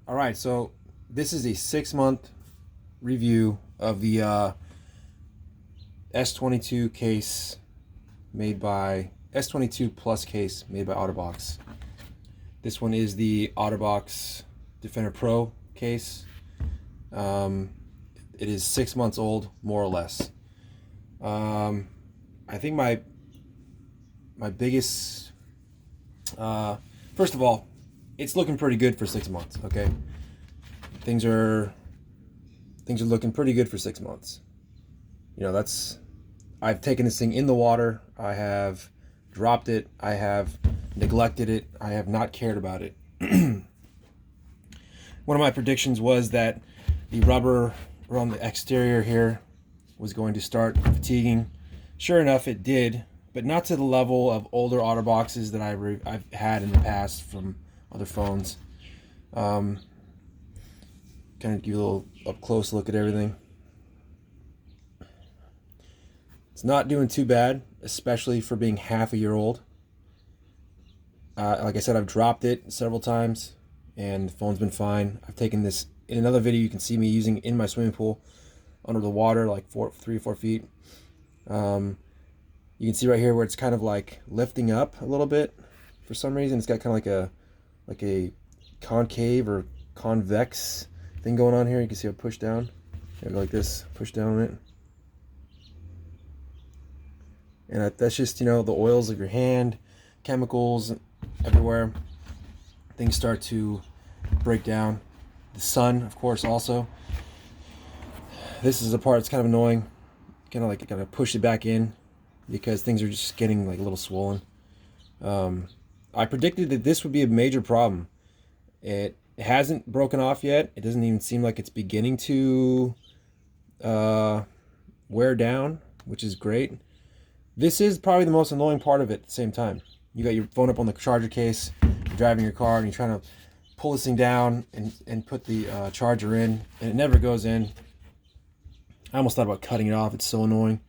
All right, so this is a 6-month review of the S22 case made by S22 Plus case made by OTTERBOX. This one is the OTTERBOX Defender Pro case. It is 6 months old, more or less. I think my biggest, first of all, it's looking pretty good for 6 months. Okay, things are looking pretty good for 6 months. You know, I've taken this thing in the water. I have dropped it. I have neglected it. I have not cared about it. One of my predictions was that the rubber around the exterior here was going to start fatiguing. Sure enough, it did, but not to the level of older OTTERBOXes that I've had in the past from other phones. Kind of give you a little up close look at everything. It's not doing too bad, especially for being half a year old. Like I said, I've dropped it several times and the phone's been fine. I've taken this in another video. You can see me using in my swimming pool under the water, like 3 or 4 feet. You can see right here where it's kind of like lifting up a little bit. For some reason, it's got kind of like a concave or convex thing going on here. You can see it push down. I go like this, push down on it. And that's just, you know, the oils of your hand, chemicals everywhere. Things start to break down. The sun, of course, also. This is the part that's kind of annoying. Gotta push it back in because things are just getting like a little swollen. I predicted that this would be a major problem. It hasn't broken off yet. It doesn't even seem like it's beginning to wear down, which is great. This is probably the most annoying part of it at the same time. You got your phone up on the charger case, you're driving your car, and you're trying to pull this thing down and put the charger in, and it never goes in. I almost thought about cutting it off. It's so annoying.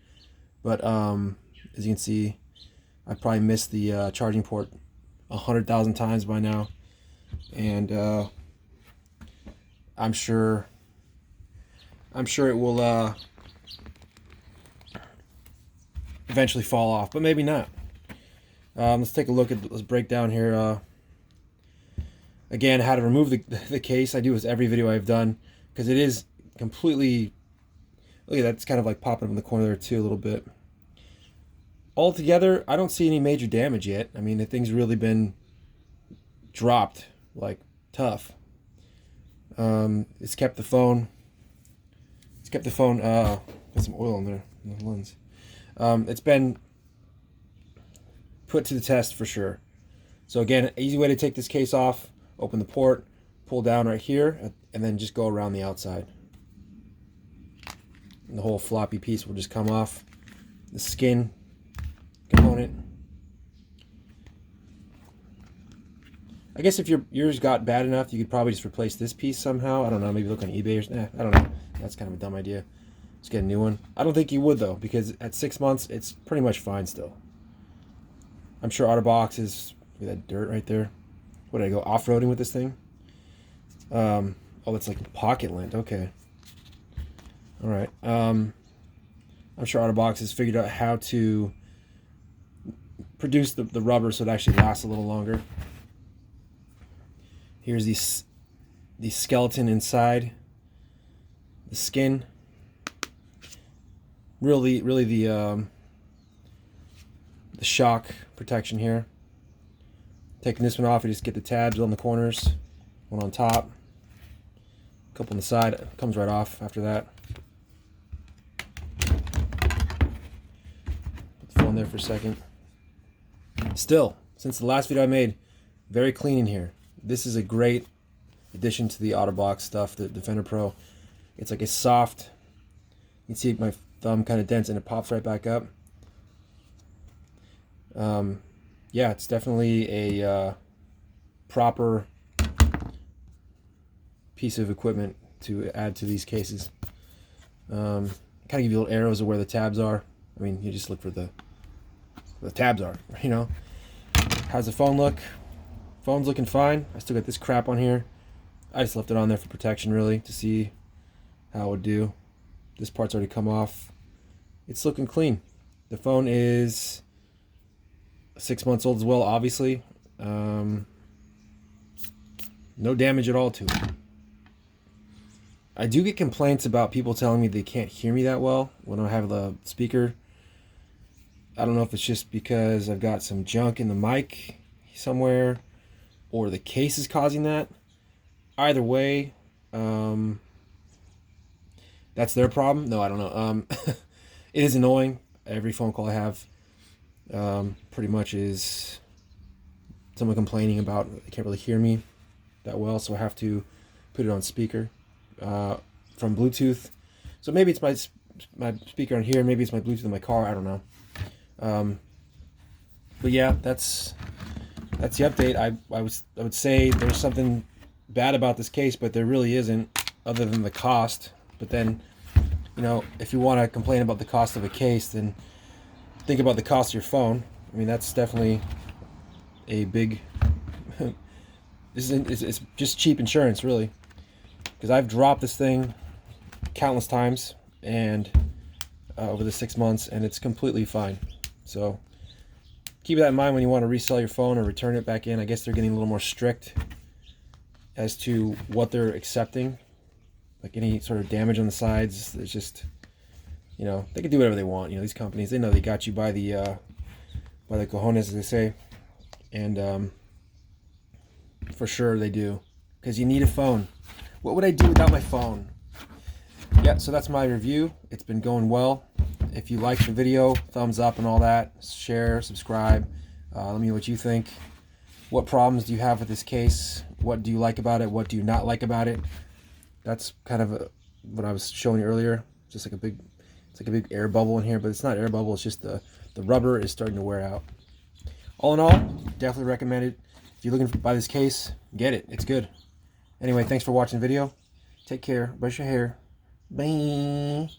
But as you can see, I probably missed the charging port 100,000 times by now. And I'm sure it will eventually fall off, but maybe not. Let's take a look at, let's break down here again how to remove the case. I do this every video I've done because it is completely, look at that, it's kind of like popping up in the corner there too a little bit. Altogether, I don't see any major damage yet. I mean, the thing's really been dropped like tough. It's kept the phone got some oil in there in the lens. It's been put to the test for sure. So again, an easy way to take this case off: open the port, pull down right here, and then just go around the outside. And the whole floppy piece will just come off. The skin component. I guess if yours got bad enough, you could probably just replace this piece somehow. I don't know, maybe look on eBay or something. I don't know. That's kind of a dumb idea. Let's get a new one. I don't think you would though, because at 6 months, it's pretty much fine still. I'm sure OTTERBOX is, look at that dirt right there. What, did I go off-roading with this thing? Oh, it's like pocket lint. Okay. All right. I'm sure OTTERBOX has figured out how to produce the rubber so it actually lasts a little longer. Here's the skeleton inside. The skin. Really the shock protection here. Taking this one off, you just get the tabs on the corners, one on top, a couple on the side. It comes right off after that. Put the phone there for a second. Still, since the last video I made, very clean in here. This is a great addition to the OTTERBOX stuff, the Defender Pro. It's like a soft, you can see my thumb kind of dents and it pops right back up. Yeah, it's definitely a proper piece of equipment to add to these cases. Kind of give you little arrows of where the tabs are. I mean, you just look for the tabs are, you know. How's the phone look? Phone's looking fine. I still got this crap on here. I just left it on there for protection, really, to see how it would do. This part's already come off. It's looking clean. The phone is 6 months old as well, obviously. No damage at all to it. I do get complaints about people telling me they can't hear me that well when I have the speaker. I don't know if it's just because I've got some junk in the mic somewhere or the case is causing that. Either way, that's their problem. No, I don't know. It is annoying. Every phone call I have pretty much is someone complaining about they can't really hear me that well, so I have to put it on speaker from Bluetooth. So maybe it's my speaker on here, maybe it's my Bluetooth in my car. I don't know. But yeah, that's the update. I would say there's something bad about this case, but there really isn't, other than the cost. But then, you know, if you want to complain about the cost of a case, then think about the cost of your phone. I mean, that's definitely a big it's just cheap insurance, really, because I've dropped this thing countless times and over the 6 months, and it's completely fine. So keep that in mind when you want to resell your phone or return it back in. I guess they're getting a little more strict as to what they're accepting, like any sort of damage on the sides. It's just, you know, they can do whatever they want. You know, these companies, they know they got you by the cojones, as they say, and for sure they do, because you need a phone. What would I do without my phone? Yeah, so that's my review. It's been going well. If you like the video, thumbs up and all that. Share, subscribe. Let me know what you think. What problems do you have with this case? What do you like about it? What do you not like about it? That's kind of what I was showing you earlier. Just like it's like a big air bubble in here, but it's not air bubble. It's just the rubber is starting to wear out. All in all, definitely recommend it. If you're looking to buy this case, get it. It's good. Anyway, thanks for watching the video. Take care. Brush your hair. Bye.